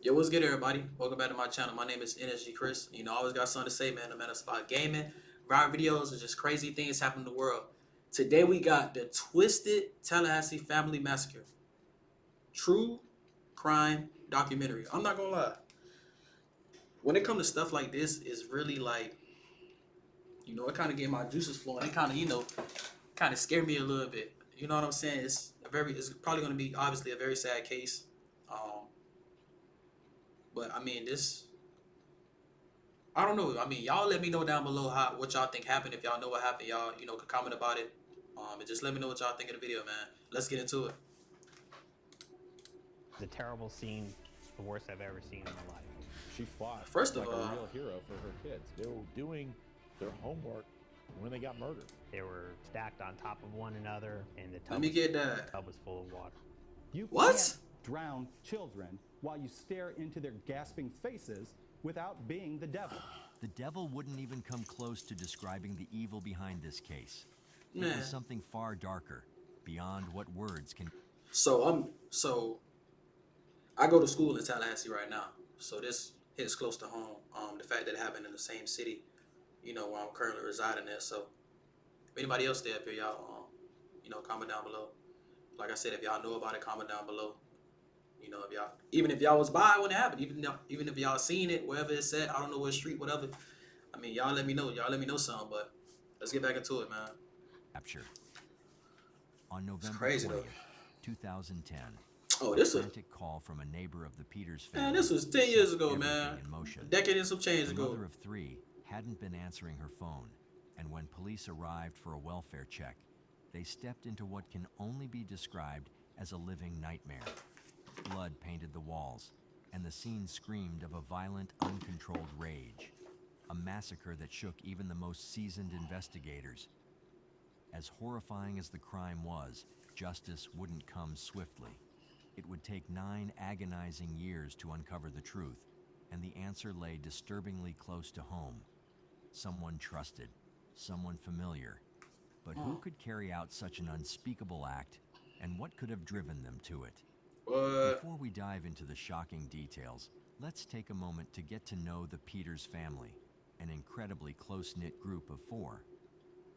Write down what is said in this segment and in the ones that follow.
Yo, what's good, everybody? Welcome back to my channel. My name is NSG Chris. You know, I always got something to say, man. No matter it's about gaming, viral videos, and just crazy things happening in the world. Today we got the Twisted Tallahassee Family Massacre, true crime documentary. I'm not gonna lie. When it comes to stuff like this, it's really like, it kind of get my juices flowing. It kind of, kind of scared me a little bit. You know what I'm saying? It's probably gonna be obviously a very sad case. Um, but I mean, I don't know. I mean, y'all let me know down below what y'all think happened. If y'all know what happened, y'all could comment about it. And just let me know what y'all think of the video, man. Let's get into it. It's a terrible scene, the worst I've ever seen in my life. She fought First of like all, a real hero for her kids. They were doing their homework when they got murdered. They were stacked on top of one another, and the let me get that. tub was full of water. You What? can't drown children while you stare into their gasping faces without being the devil. The devil wouldn't even come close to describing the evil behind this case. It Man. was something far darker, beyond what words can. So I go to school in Tallahassee right now. So this hits close to home. The fact that it happened in the same city, where I'm currently residing at. So if anybody else stay up here, y'all, comment down below. Like I said, if y'all know about it, comment down below. Even if y'all was by when it happened, even if y'all seen it, wherever it's at, I don't know what street, whatever. I mean, y'all let me know. Y'all let me know something. But let's get back into it, man. Capture. On November crazy, 20th, though. 2010. Oh, this a was frantic call from a neighbor of the Peters family. man. This was 10 years ago, set man. everything in motion. A decade and some change The ago. mother of three hadn't been answering her phone, and when police arrived for a welfare check, they stepped into what can only be described as a living nightmare. Blood painted the walls, and the scene screamed of a violent, uncontrolled rage. A massacre that shook even the most seasoned investigators. As horrifying as the crime was, justice wouldn't come swiftly. It would take 9 agonizing years to uncover the truth, and the answer lay disturbingly close to home. Someone trusted, someone familiar. But who could carry out such an unspeakable act, and what could have driven them to it? Before we dive into the shocking details, let's take a moment to get to know the Peters family, an incredibly close-knit group of 4.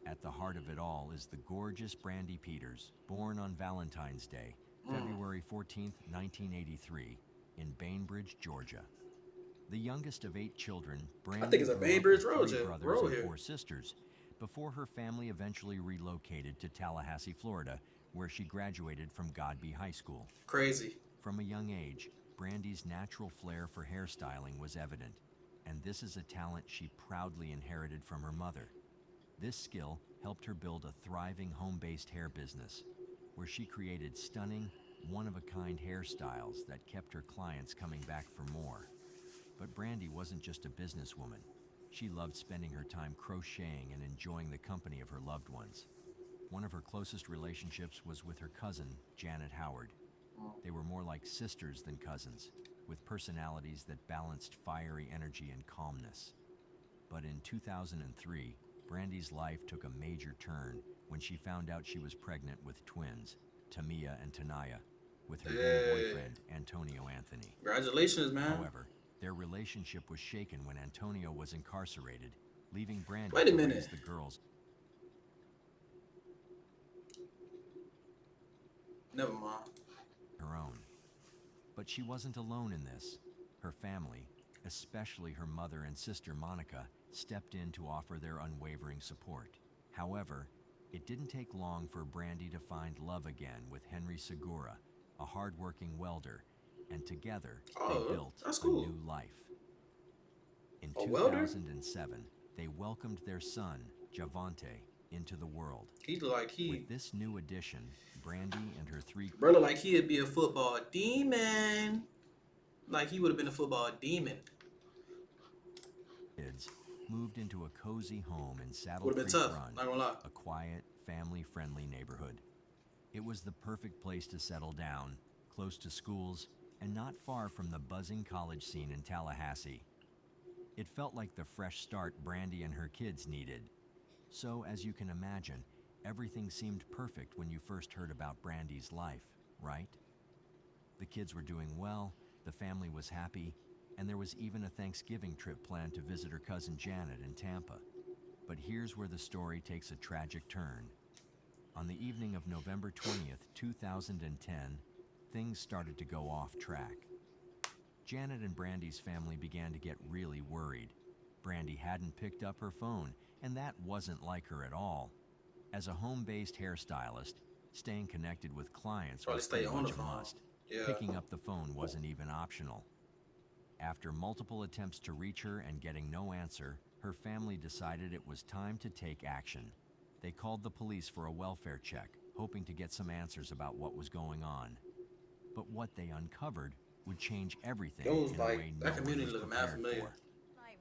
At the heart of it all is the gorgeous Brandy Peters, born on Valentine's Day, February 14th, 1983, in Bainbridge, Georgia. The youngest of 8 children, Brandy I think it's a grew up Bainbridge with 3 Road brothers and here. 4 sisters, before her family eventually relocated to Tallahassee, Florida, where she graduated from Godby High School. Crazy. From a young age, Brandy's natural flair for hairstyling was evident, and this is a talent she proudly inherited from her mother. This skill helped her build a thriving home-based hair business, where she created stunning, one-of-a-kind hairstyles that kept her clients coming back for more. But Brandy wasn't just a businesswoman. She loved spending her time crocheting and enjoying the company of her loved ones. One of her closest relationships was with her cousin, Janet Howard. They were more like sisters than cousins, with personalities that balanced fiery energy and calmness. But in 2003, Brandy's life took a major turn when she found out she was pregnant with twins, Tamia and Tanaya, with her then boyfriend, Antonio Anthony. Congratulations, man. However, their relationship was shaken when Antonio was incarcerated, leaving Brandy Wait a to minute. raise the girls. Never mind. Her own. But she wasn't alone in this. Her family, especially her mother and sister Monica, stepped in to offer their unwavering support. However, it didn't take long for Brandy to find love again with Henry Segura, a hardworking welder, and together they built that's a cool. new life. In A welder? 2007, they welcomed their son, Javante, into the world. He look like With this new addition, Brandy and her 3 bro, look like he'd be a football demon. Like he would have been a football demon. kids moved into a cozy home in Saddle Would have Creek been tough. Run, Not gonna lie. a quiet, family-friendly neighborhood. It was the perfect place to settle down, close to schools, and not far from the buzzing college scene in Tallahassee. It felt like the fresh start Brandy and her kids needed. So, as you can imagine, everything seemed perfect when you first heard about Brandy's life, right? The kids were doing well, The family was happy, and there was even a Thanksgiving trip planned to visit her cousin Janet in Tampa. But here's where the story takes a tragic turn. On the evening of November 20th, 2010, things started to go off track. Janet and Brandy's family began to get really worried. Brandy hadn't picked up her phone, and that wasn't like her at all. As a home-based hairstylist, staying connected with clients Probably was stay pretty on much the a phone. must. Yeah. Picking up the phone wasn't even optional. After multiple attempts to reach her and getting no answer, her family decided it was time to take action. They called the police for a welfare check, hoping to get some answers about what was going on. But what they uncovered would change everything It was in a like way that no one community was looked mad prepared familiar. for.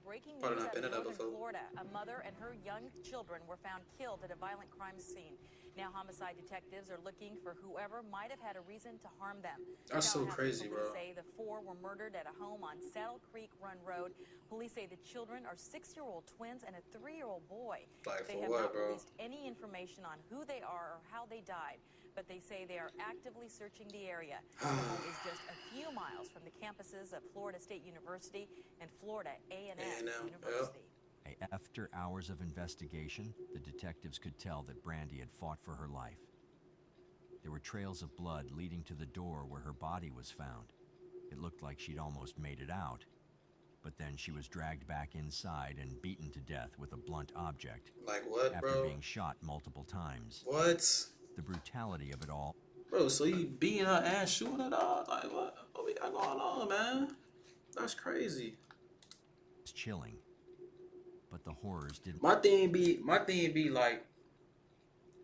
Breaking Probably news not out been of in that northern before. Florida. A mother and her young children were found killed at a violent crime scene. Now homicide detectives are looking for whoever might have had a reason to harm them. That's so Tallahassee crazy, police bro. say the four were murdered at a home on Saddle Creek Run Road. Police say the children are 6-year-old twins and a 3-year-old boy. Like, They for have what, not bro? released any information on who they are or how they died, but they say they are actively searching the area. The home is just a few miles from the campuses of Florida State University and Florida A&M University. After hours of investigation, the detectives could tell that Brandy had fought for her life. There were trails of blood leading to the door where her body was found. It looked like she'd almost made it out. But then she was dragged back inside and beaten to death with a blunt object. Like what, after bro? being shot multiple times. What? The brutality of it all. Bro, so you beating her ass, shooting her dog? Like what? What we got going on, man? That's crazy. It's chilling. But the horrors didn't. My thing be like,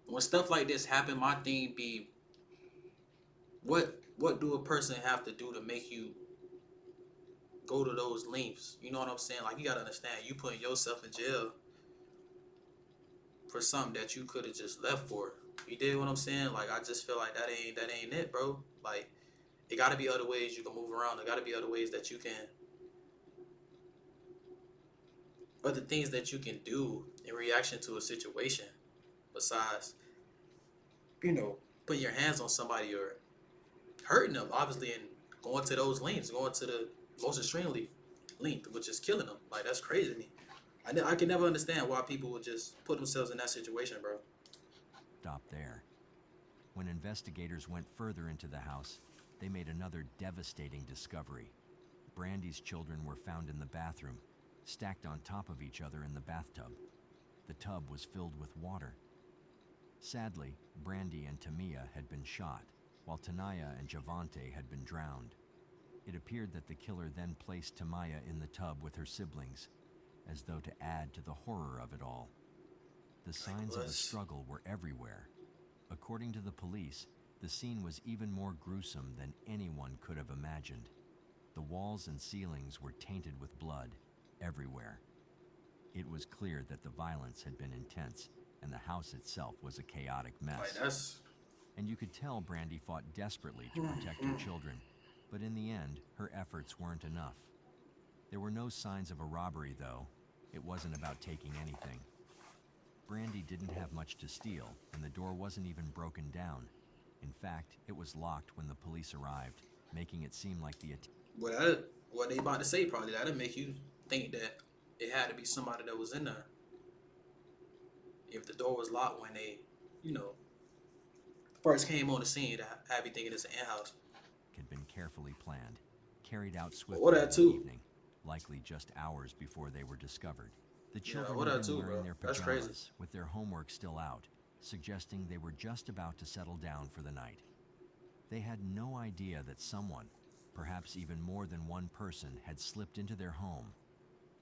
when stuff like this happen, my thing be, what do a person have to do to make you go to those lengths? You know what I'm saying? Like, you gotta understand, you putting yourself in jail for something that you could have just left for. You did what I'm saying? Like, I just feel like that ain't it, bro. Like, it gotta be other ways you can move around. There gotta be other ways that you can, other things that you can do in reaction to a situation besides, putting your hands on somebody or hurting them, obviously, and going to those lengths, going to the most extreme length, which is killing them. Like, that's crazy to me. I can never understand why people would just put themselves in that situation, bro. Stop there. When investigators went further into the house, they made another devastating discovery. Brandy's children were found in the bathroom, stacked on top of each other in the bathtub. The tub was filled with water. Sadly, Brandy and Tamia had been shot, while Tanaya and Javante had been drowned. It appeared that the killer then placed Tamaya in the tub with her siblings, as though to add to the horror of it all. The signs of a struggle were everywhere. According to the police, the scene was even more gruesome than anyone could have imagined. The walls and ceilings were tainted with blood everywhere. It was clear that the violence had been intense, and the house itself was a chaotic mess. Like, And you could tell Brandy fought desperately to protect her children, but in the end, her efforts weren't enough. There were no signs of a robbery, though. It wasn't about taking anything. Brandy didn't have much to steal, and the door wasn't even broken down. In fact, it was locked when the police arrived, making it seem like what they about to say probably, that'll make you think that it had to be somebody that was in there. If the door was locked when they, first came on the scene, to have you thinking it's an ant house. had been carefully planned, carried out swiftly What in that the too? evening, likely just hours before they were discovered. The Yeah, children what had that been too, wearing bro? their That's crazy. pajamas, with their homework still out, suggesting they were just about to settle down for the night. They had no idea that someone, perhaps even more than one person, had slipped into their home.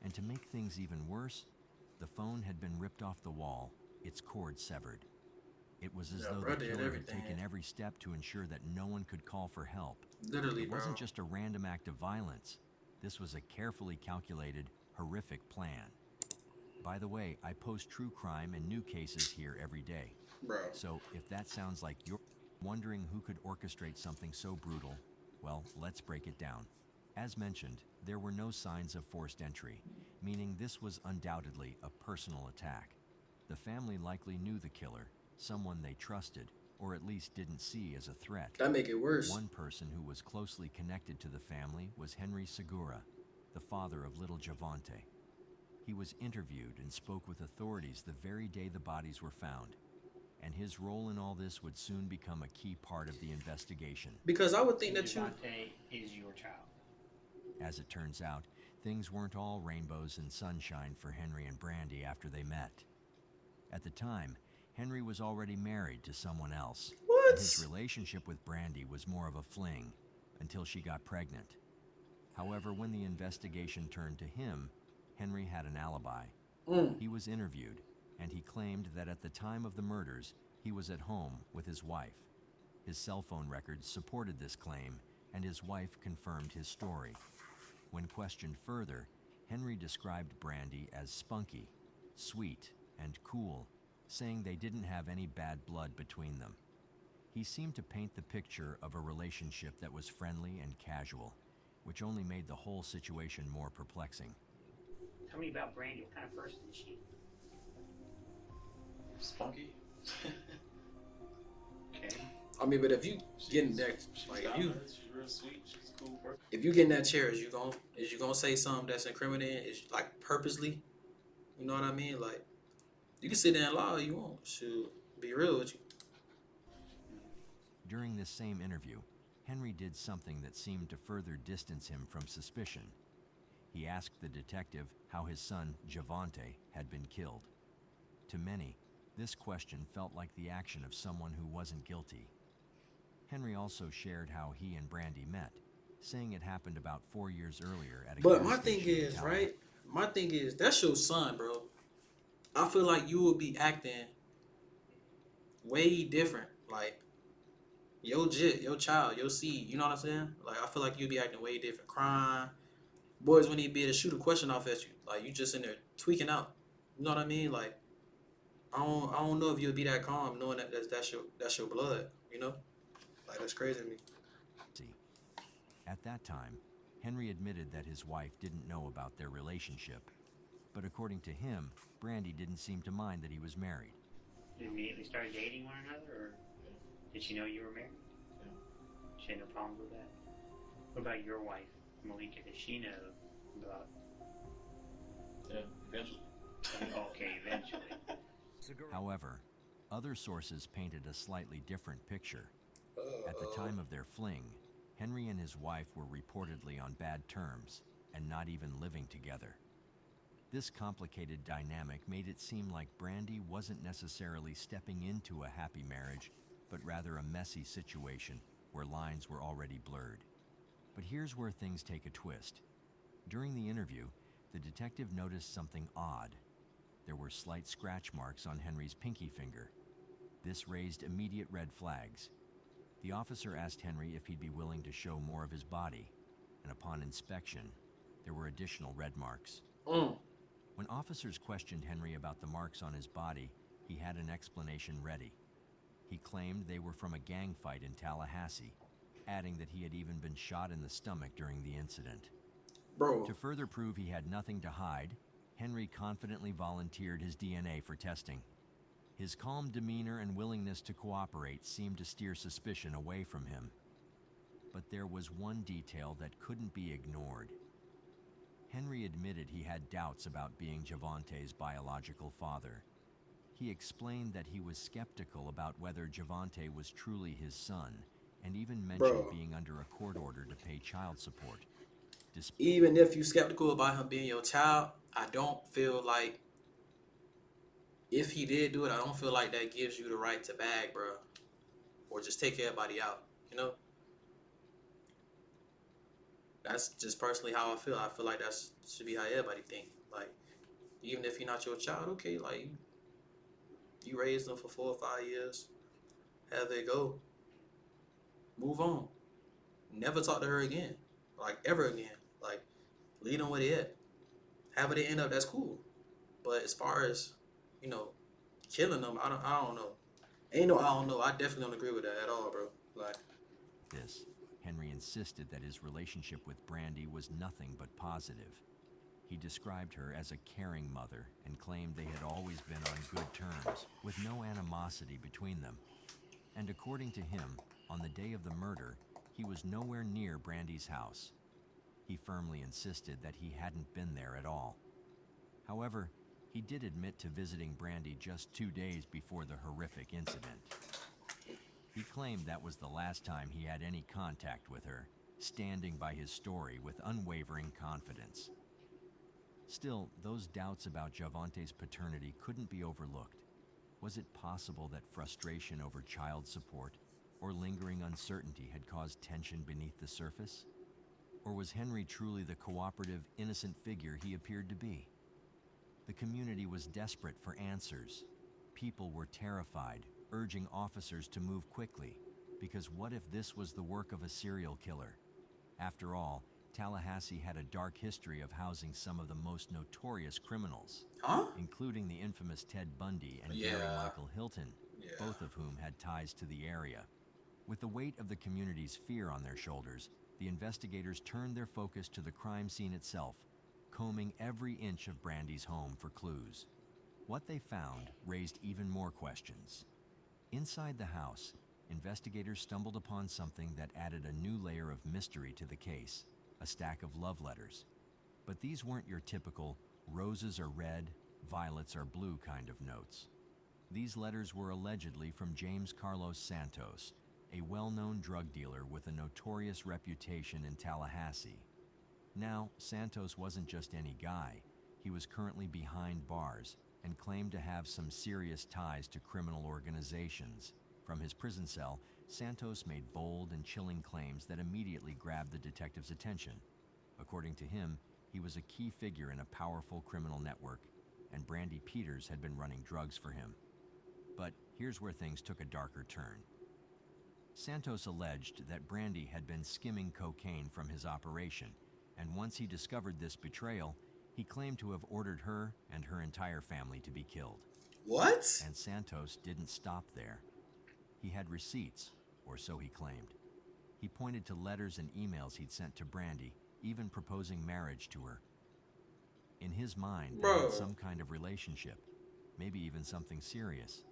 And to make things even worse, the phone had been ripped off the wall, its cord severed. It was as Yeah, though bro, the did killer had everything. taken every step to ensure that no one could call for help. Literally, It bro. wasn't just a random act of violence. This was a carefully calculated, horrific plan. By the way, I post true crime and new cases here every day. Bro. So if that sounds like you're wondering who could orchestrate something so brutal, well, let's break it down. As mentioned, there were no signs of forced entry, meaning this was undoubtedly a personal attack. The family likely knew the killer, someone they trusted, or at least didn't see as a threat. That make it worse. One person who was closely connected to the family was Henry Segura, the father of little Javante. He was interviewed and spoke with authorities the very day the bodies were found, and his role in all this would soon become a key part of the investigation. Because I would think that you... Javante is your child. As it turns out, things weren't all rainbows and sunshine for Henry and Brandy after they met. At the time, Henry was already married to someone else. What? And his relationship with Brandy was more of a fling until she got pregnant. However, when the investigation turned to him, Henry had an alibi. He was interviewed, and he claimed that at the time of the murders, he was at home with his wife. His cell phone records supported this claim, and his wife confirmed his story. When questioned further, Henry described Brandy as spunky, sweet, and cool, saying they didn't have any bad blood between them. He seemed to paint the picture of a relationship that was friendly and casual, which only made the whole situation more perplexing. Tell me about Brandy. What kind of person is she? Spunky. Okay. I mean, but if you getting that, like, if you... She's real sweet. She's a cool person. If you get in that chair, is you gonna say something that's incriminating? Is like purposely? You know what I mean? Like, you can sit there and lie all you want. Shoot, be real with you. During this same interview, Henry did something that seemed to further distance him from suspicion. He asked the detective how his son, Javante, had been killed. To many, this question felt like the action of someone who wasn't guilty. Henry also shared how he and Brandy met, saying it happened about 4 years earlier at a But gas my thing station in is, Tallahassee. right? My thing is, that's your son, bro. I feel like you would be acting way different. Like, your child, your seed. You know what I'm saying? Like, I feel like you'd be acting way different. Crying. Boys wouldn't even be able to shoot a question off at you. Like, you just in there tweaking out. You know what I mean? Like, I don't know if you'd be that calm knowing that that's your blood. You know? Like, that's crazy to me. At that time, Henry admitted that his wife didn't know about their relationship. But according to him, Brandy didn't seem to mind that he was married. You immediately started dating one another, or did she know you were married? Yeah. She had no problems with that. What about your wife, Malika? Does she know about? Yeah, eventually. Okay, eventually. However, other sources painted a slightly different picture. At the time of their fling, Henry and his wife were reportedly on bad terms and not even living together. This complicated dynamic made it seem like Brandy wasn't necessarily stepping into a happy marriage, but rather a messy situation where lines were already blurred. But here's where things take a twist. During the interview, the detective noticed something odd. There were slight scratch marks on Henry's pinky finger. This raised immediate red flags. The officer asked Henry if he'd be willing to show more of his body, and upon inspection, there were additional red marks. When officers questioned Henry about the marks on his body, he had an explanation ready. He claimed they were from a gang fight in Tallahassee, adding that he had even been shot in the stomach during the incident. Bro. To further prove he had nothing to hide, Henry confidently volunteered his DNA for testing. His calm demeanor and willingness to cooperate seemed to steer suspicion away from him. But there was one detail that couldn't be ignored. Henry admitted he had doubts about being Javante's biological father. He explained that he was skeptical about whether Javante was truly his son, and even mentioned being under a court order to pay child support. Even if you're skeptical about him being your child, I don't feel like, if he did do it, I don't feel like that gives you the right to bag, bro. Or just take everybody out, you know? That's just personally how I feel. I feel like that should be how everybody think. Like, even if you're not your child, okay, like, you raised them for 4 or 5 years, have they go. Move on. Never talk to her again. Like, ever again. Like, leave them where they at. However they end up, that's cool. But as far as, you know, killing them, I don't know. Ain't no I don't know. I definitely don't agree with that at all, bro. Like, this, Henry insisted that his relationship with Brandy was nothing but positive. He described her as a caring mother and claimed they had always been on good terms, with no animosity between them. And according to him, on the day of the murder, he was nowhere near Brandy's house. He firmly insisted that he hadn't been there at all. However, he did admit to visiting Brandy just 2 days before the horrific incident. He claimed that was the last time he had any contact with her, standing by his story with unwavering confidence. Still, those doubts about Javante's paternity couldn't be overlooked. Was it possible that frustration over child support or lingering uncertainty had caused tension beneath the surface? Or was Henry truly the cooperative, innocent figure he appeared to be? The community was desperate for answers. People were terrified, urging officers to move quickly, because what if this was the work of a serial killer? After all, Tallahassee had a dark history of housing some of the most notorious criminals, including the infamous Ted Bundy and Gary Michael Hilton, both of whom had ties to the area. With the weight of the community's fear on their shoulders, the investigators turned their focus to the crime scene itself, combing every inch of Brandy's home for clues. What they found raised even more questions. Inside the house, investigators stumbled upon something that added a new layer of mystery to the case, a stack of love letters. But these weren't your typical roses are red, violets are blue kind of notes. These letters were allegedly from James Carlos Santos, a well-known drug dealer with a notorious reputation in Tallahassee. Now, Santos wasn't just any guy. He was currently behind bars and claimed to have some serious ties to criminal organizations. From his prison cell, Santos made bold and chilling claims that immediately grabbed the detective's attention. According to him, he was a key figure in a powerful criminal network, and Brandy Peters had been running drugs for him. But here's where things took a darker turn. Santos alleged that Brandy had been skimming cocaine from his operation, and once he discovered this betrayal, he claimed to have ordered her and her entire family to be killed. What? And Santos didn't stop there. He had receipts, or so he claimed. He pointed to letters and emails he'd sent to Brandy, even proposing marriage to her. In his mind, they had some kind of relationship, maybe even something serious.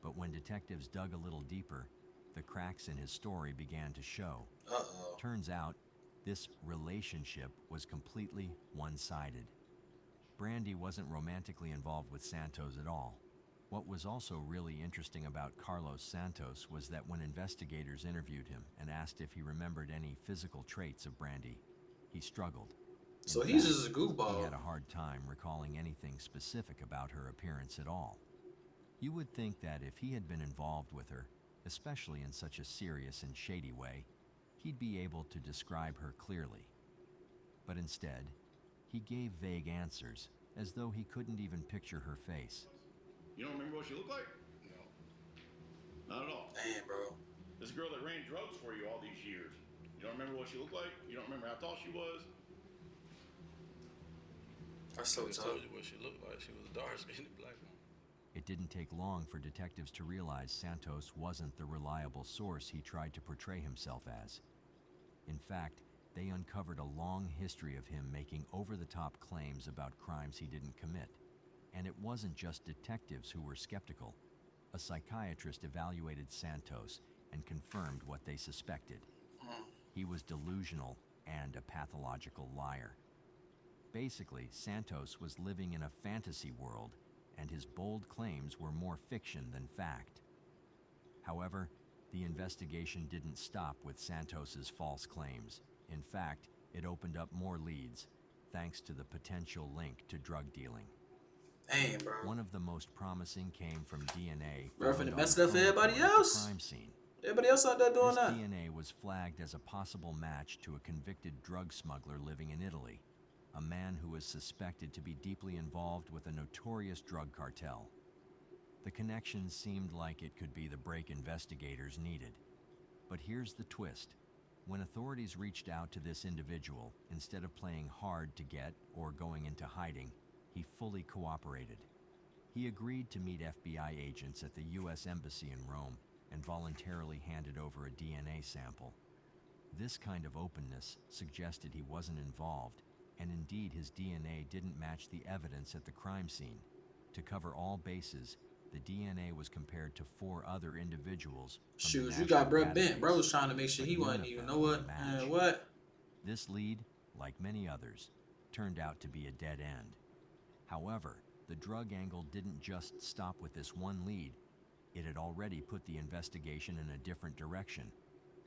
But when detectives dug a little deeper, the cracks in his story began to show. Turns out, this relationship was completely one-sided. Brandy wasn't romantically involved with Santos at all. What was also really interesting about Carlos Santos was that when investigators interviewed him and asked if he remembered any physical traits of Brandy, he struggled. So he's just a goofball. He had a hard time recalling anything specific about her appearance at all. You would think that if he had been involved with her, especially in such a serious and shady way, he'd be able to describe her clearly. But instead, he gave vague answers, as though he couldn't even picture her face. You don't remember what she looked like? No. Not at all. Damn, bro. This girl that ran drugs for you all these years. You don't remember what she looked like? You don't remember how tall she was? That's so tough. told you what she looked like. She was a dark-skinned black woman. It didn't take long for detectives to realize Santos wasn't the reliable source he tried to portray himself as. In fact, they uncovered a long history of him making over-the-top claims about crimes he didn't commit. And it wasn't just detectives who were skeptical. A psychiatrist evaluated Santos and confirmed what they suspected. He was delusional and a pathological liar. Basically, Santos was living in a fantasy world, and his bold claims were more fiction than fact. However, the investigation didn't stop with Santos's false claims. In fact, it opened up more leads, thanks to the potential link to drug dealing. Damn, bro. One of the most promising came from DNA. Bro, finna mess it up for everybody else. Crime scene. Everybody else out there doing This that. DNA was flagged as a possible match to a convicted drug smuggler living in Italy, a man who was suspected to be deeply involved with a notorious drug cartel. The connection seemed like it could be the break investigators needed. But here's the twist. When authorities reached out to this individual, instead of playing hard to get or going into hiding, he fully cooperated. He agreed to meet FBI agents at the U.S. Embassy in Rome and voluntarily handed over a DNA sample. This kind of openness suggested he wasn't involved, and indeed his DNA didn't match the evidence at the crime scene. To cover all bases, the DNA was compared to 4 other individuals. from the Shoes, you got national bro bent. Bro database, was trying to make sure but he none wasn't of even them know were a what. match. Man, what? This lead, like many others, turned out to be a dead end. However, the drug angle didn't just stop with this one lead. It had already put the investigation in a different direction,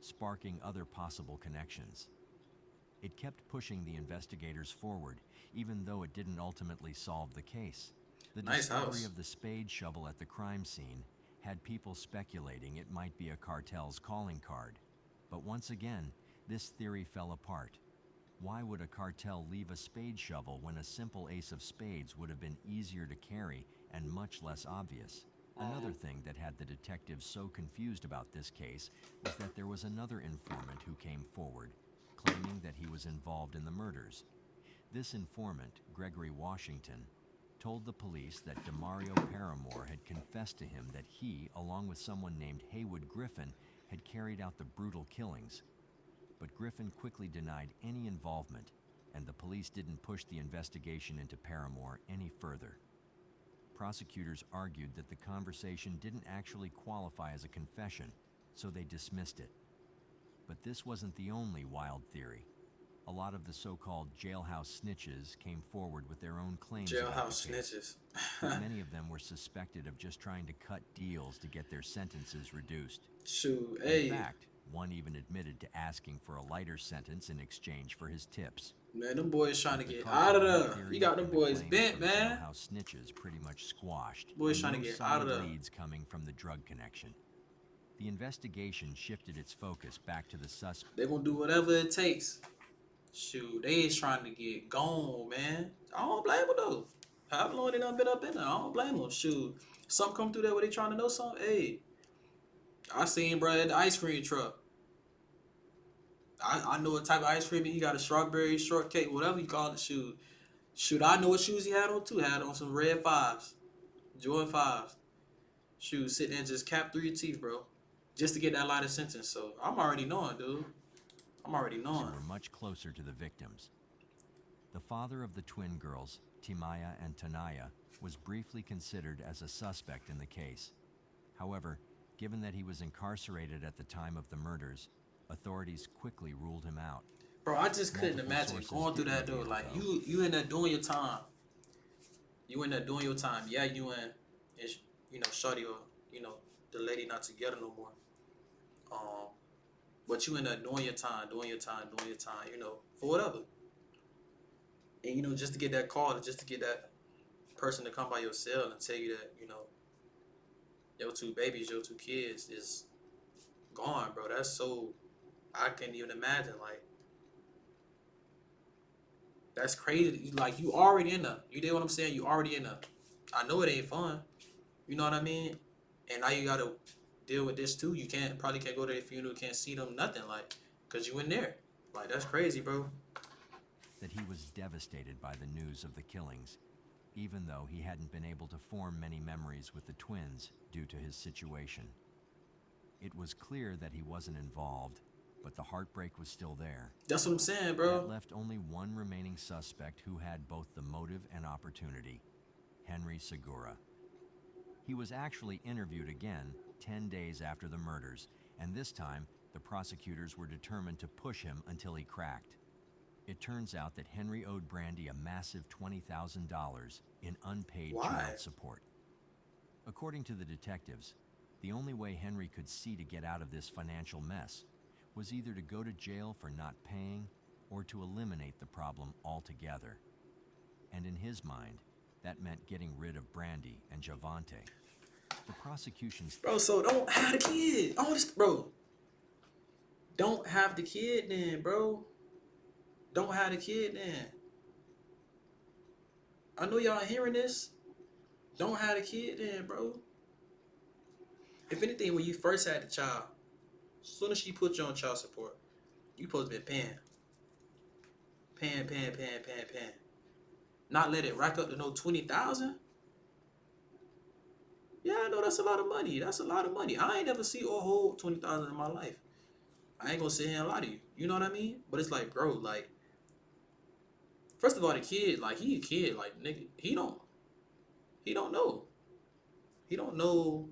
sparking other possible connections. It kept pushing the investigators forward, even though it didn't ultimately solve the case. The Nice discovery house. of the spade shovel at the crime scene had people speculating it might be a cartel's calling card. But once again, this theory fell apart. Why would a cartel leave a spade shovel when a simple ace of spades would have been easier to carry and much less obvious? Another thing that had the detectives so confused about this case was that there was another informant who came forward, claiming that he was involved in the murders. This informant, Gregory Washington, told the police that Demario Paramore had confessed to him that he, along with someone named Haywood Griffin, had carried out the brutal killings. But Griffin quickly denied any involvement, and the police didn't push the investigation into Paramore any further. Prosecutors argued that the conversation didn't actually qualify as a confession, so they dismissed it. But this wasn't the only wild theory. A lot of the so-called jailhouse snitches came forward with their own claims about Jailhouse the case. snitches. But many of them were suspected of just trying to cut deals to get their sentences reduced. Shoot, In hey. fact, one even admitted to asking for a lighter sentence in exchange for his tips. Man, them boys trying to With the get cartel out of there. theory You got them and the boys claims bent, from the man. jailhouse snitches pretty much squashed. Boys and trying to no get out of solid there. leads coming from the drug connection. The investigation shifted its focus back to the suspect. They gonna do whatever it takes. Shoot, they is trying to get gone, man. I don't blame them though. How long they done been up in there? I don't blame them. Shoot, something come through there where they trying to know something. Hey, I seen bro at the ice cream truck. I know what type of ice cream he got, a strawberry shortcake, whatever you call it. Shoot, I know what shoes he had on too. Had on some red 5s, Jordan 5s. Shoot, sit there and just cap through your teeth, bro, just to get that lighter sentence. So I'm already knowing, dude. I'm already knowing. Were much closer to the victims. The father of the twin girls, Timaya and Tanaya, was briefly considered as a suspect in the case. However, given that he was incarcerated at the time of the murders, authorities quickly ruled him out. Bro, I just couldn't Multiple imagine sources going through did that, dude. reveal, Like, though, you in there doing your time. You in there doing your time. Yeah, you in, shorty or, the lady not together no more. But you in there doing your time, for whatever. And, just to get that call, just to get that person to come by your cell and tell you that, your 2 babies, your 2 kids is gone, bro. That's so, I can't even imagine, like, that's crazy. Like, you already in there. You did what I'm saying? You already in there. I know it ain't fun. You know what I mean? And now you gotta deal with this too. You probably can't go to their funeral, can't see them, nothing, like, cause you in there. Like, that's crazy, bro. that he was devastated by the news of the killings, even though he hadn't been able to form many memories with the twins due to his situation. It was clear that he wasn't involved, but the heartbreak was still there. That's what I'm saying, bro. That left only one remaining suspect who had both the motive and opportunity: Henry Segura. He was actually interviewed again 10 days after the murders, and this time the prosecutors were determined to push him until he cracked. It turns out that Henry owed Brandy a massive $20,000 in unpaid Why? child support. According to the detectives, the only way Henry could see to get out of this financial mess was either to go to jail for not paying or to eliminate the problem altogether. And in his mind, that meant getting rid of Brandy and Javante. The prosecution's Bro, so don't have the kid. Bro. Don't have the kid then, bro. Don't have the kid then. I know y'all hearing this. Don't have the kid then, bro. If anything, when you first had the child, as soon as she put you on child support, you supposed to be paying. Paying. Not let it rack up to no 20,000. Yeah, I know that's a lot of money. That's a lot of money. I ain't never see a whole 20,000 in my life. I ain't gonna sit here and lie to you. You know what I mean? But it's like, bro, like, first of all, the kid, like, he a kid, like, nigga, he don't know. He don't know.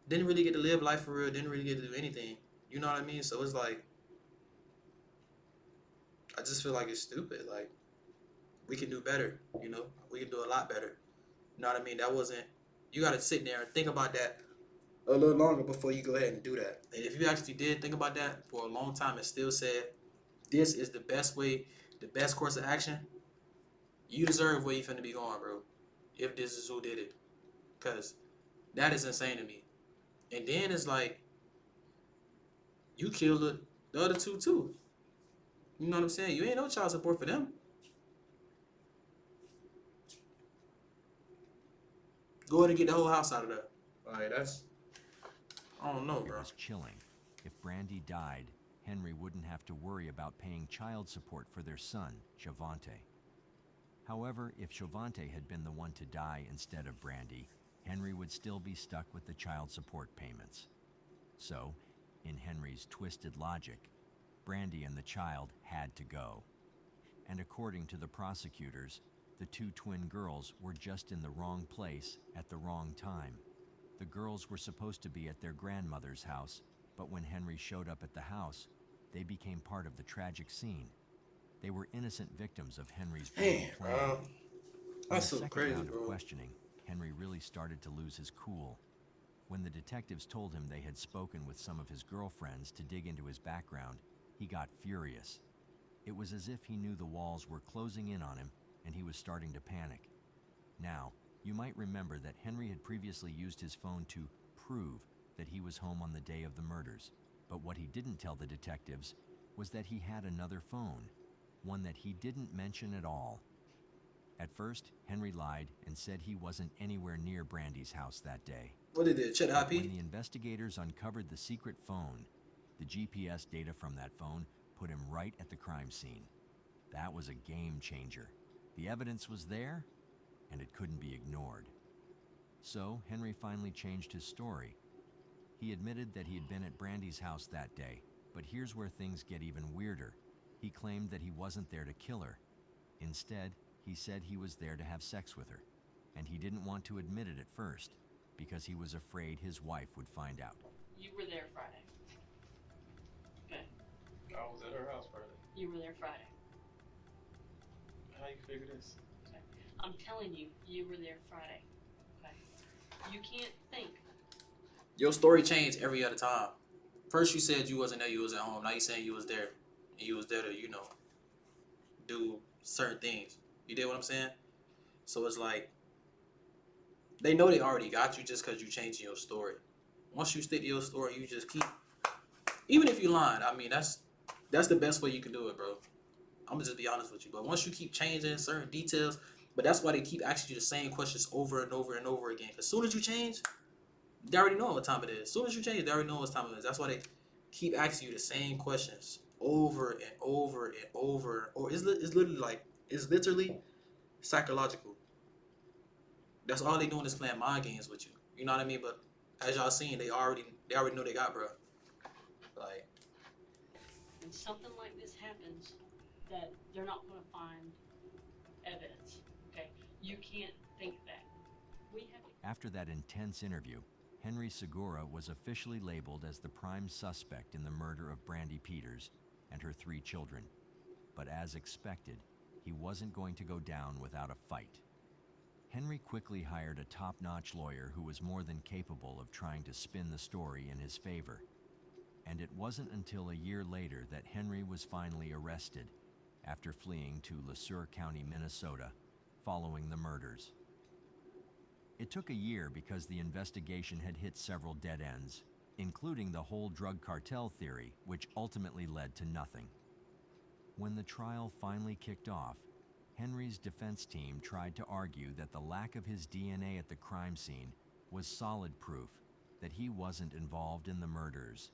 Didn't really get to live life for real. Didn't really get to do anything. You know what I mean? So it's like, I just feel like it's stupid. Like, we can do better. You know, we can do a lot better. You know what I mean? That wasn't. You got to sit there and think about that a little longer before you go ahead and do that. And if you actually did think about that for a long time and still said, this is the best way, the best course of action, you deserve where you finna be going, bro. If this is who did it. Because that is insane to me. And then it's like, you killed the other two too. You know what I'm saying? You ain't no child support for them. Go ahead and get the whole house out of there. Like, that's, I don't know, It bro. was chilling. If Brandy died, Henry wouldn't have to worry about paying child support for their son, Shavante. However, if Shavante had been the one to die instead of Brandy, Henry would still be stuck with the child support payments. So, in Henry's twisted logic, Brandy and the child had to go. And according to the prosecutors, the two twin girls were just in the wrong place at the wrong time. The girls were supposed to be at their grandmother's house, but when Henry showed up at the house, they became part of the tragic scene. They were innocent victims of Henry's brutal plan. Bro. In That's the so second crazy, round of bro. questioning, Henry really started to lose his cool. When the detectives told him they had spoken with some of his girlfriends to dig into his background, he got furious. It was as if he knew the walls were closing in on him and he was starting to panic. Now, you might remember that Henry had previously used his phone to prove that he was home on the day of the murders. But what he didn't tell the detectives was that he had another phone, one that he didn't mention at all. At first, Henry lied and said he wasn't anywhere near Brandy's house that day. What did it? Check the But when IP? the investigators uncovered the secret phone, the GPS data from that phone put him right at the crime scene. That was a game changer. The evidence was there, and it couldn't be ignored. So, Henry finally changed his story. He admitted that he had been at Brandy's house that day, but here's where things get even weirder. He claimed that he wasn't there to kill her. Instead, he said he was there to have sex with her, and he didn't want to admit it at first because he was afraid his wife would find out. You were there Friday. Okay. I was at her house Friday. You were there Friday. How you figure this? Okay. I'm telling you, you were there Friday. Okay. You can't think. Your story changed every other time. First you said you wasn't there, you was at home. Now you saying you was there. And you was there to, you know, do certain things. You did what I'm saying? So it's like, they know they already got you just because you changed your story. Once you stick to your story, you just keep, even if you lying, I mean, that's the best way you can do it, bro. I'm gonna just be honest with you. But once you keep changing certain details, but that's why they keep asking you the same questions over and over and over again. Because as soon as you change, they already know what time it is. As soon as you change, they already know what time it is. That's why they keep asking you the same questions over and over and over. Or it's literally psychological. That's all they doing is playing mind games with you. You know what I mean? But as y'all seen, they already know they got, bro. Like, When something like this happens, that they're not going to find evidence. Okay. You can't think that. We have. After that intense interview, Henry Segura was officially labeled as the prime suspect in the murder of Brandy Peters and her 3 children. But as expected, he wasn't going to go down without a fight. Henry quickly hired a top-notch lawyer who was more than capable of trying to spin the story in his favor. And it wasn't until a year later that Henry was finally arrested after fleeing to LeSueur County, Minnesota, following the murders. It took a year because the investigation had hit several dead ends, including the whole drug cartel theory, which ultimately led to nothing. When the trial finally kicked off, Henry's defense team tried to argue that the lack of his DNA at the crime scene was solid proof that he wasn't involved in the murders.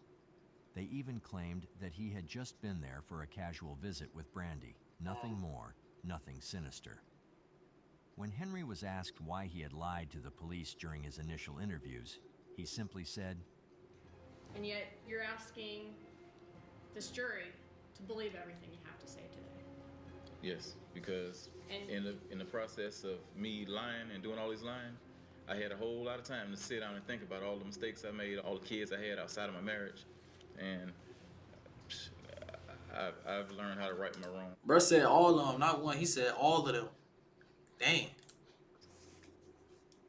They even claimed that he had just been there for a casual visit with Brandy, nothing more, nothing sinister. When Henry was asked why he had lied to the police during his initial interviews, he simply said, "And yet you're asking this jury to believe everything you have to say today." Yes, because And in the process of me lying and doing all these lying, I had a whole lot of time to sit down and think about all the mistakes I made, all the kids I had outside of my marriage, and I've learned how to right my wrong. Bro said all of them, not one. He said all of them. Dang.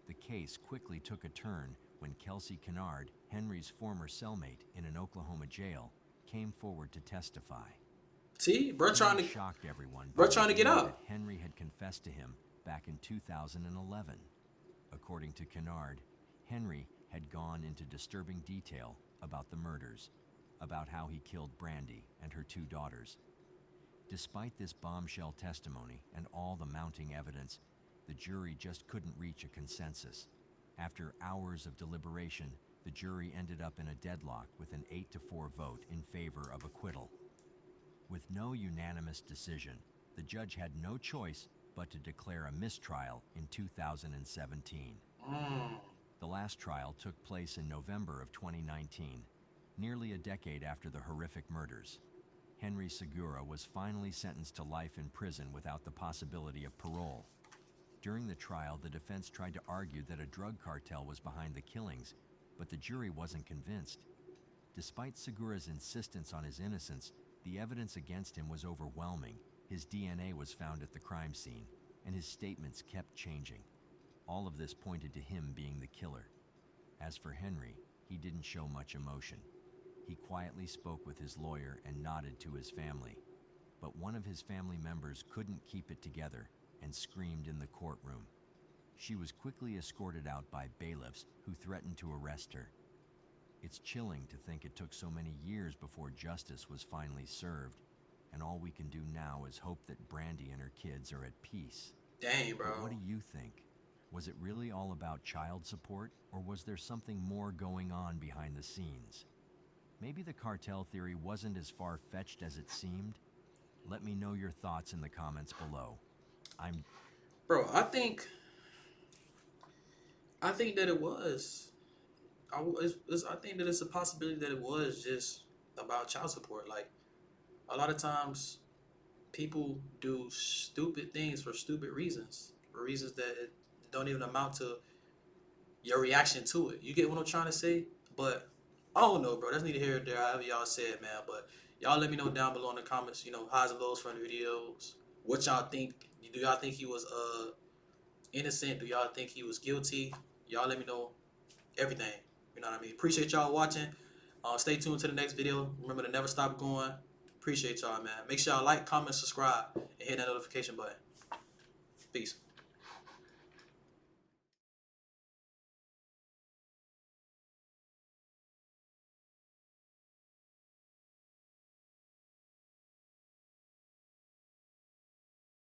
The case quickly took a turn when Kelsey Kennard, Henry's former cellmate in an Oklahoma jail, came forward to testify. See, bro trying to shocked everyone. Bro trying to get out. That Henry had confessed to him back in 2011. According to Kennard, Henry had gone into disturbing detail about the murders, about how he killed Brandy and her 2 daughters. Despite this bombshell testimony and all the mounting evidence, the jury just couldn't reach a consensus. After hours of deliberation, the jury ended up in a deadlock with an 8-4 vote in favor of acquittal. With no unanimous decision, the judge had no choice but to declare a mistrial in 2017. The last trial took place in November of 2019, nearly a decade after the horrific murders. Henry Segura was finally sentenced to life in prison without the possibility of parole. During the trial, the defense tried to argue that a drug cartel was behind the killings, but the jury wasn't convinced. Despite Segura's insistence on his innocence, the evidence against him was overwhelming. His DNA was found at the crime scene, and his statements kept changing. All of this pointed to him being the killer. As for Henry, he didn't show much emotion. He quietly spoke with his lawyer and nodded to his family. But one of his family members couldn't keep it together and screamed in the courtroom. She was quickly escorted out by bailiffs who threatened to arrest her. It's chilling to think it took so many years before justice was finally served, and all we can do now is hope that Brandy and her kids are at peace. Dang, bro. But what do you think? Was it really all about child support, or was there something more going on behind the scenes? Maybe the cartel theory wasn't as far-fetched as it seemed? Let me know your thoughts in the comments below. Bro, I think that it was. I think that it's a possibility that it was just about child support. Like, a lot of times, people do stupid things for stupid reasons. For reasons that don't even amount to your reaction to it. You get what I'm trying to say? But, I don't know, bro. That's neither here nor there, however y'all say it, man. But, y'all let me know down below in the comments, highs and lows from the videos. What y'all think? Do y'all think he was innocent? Do y'all think he was guilty? Y'all let me know everything. You know what I mean? Appreciate y'all watching. Stay tuned to the next video. Remember to never stop going. Appreciate y'all, man. Make sure y'all like, comment, subscribe, and hit that notification button. Peace.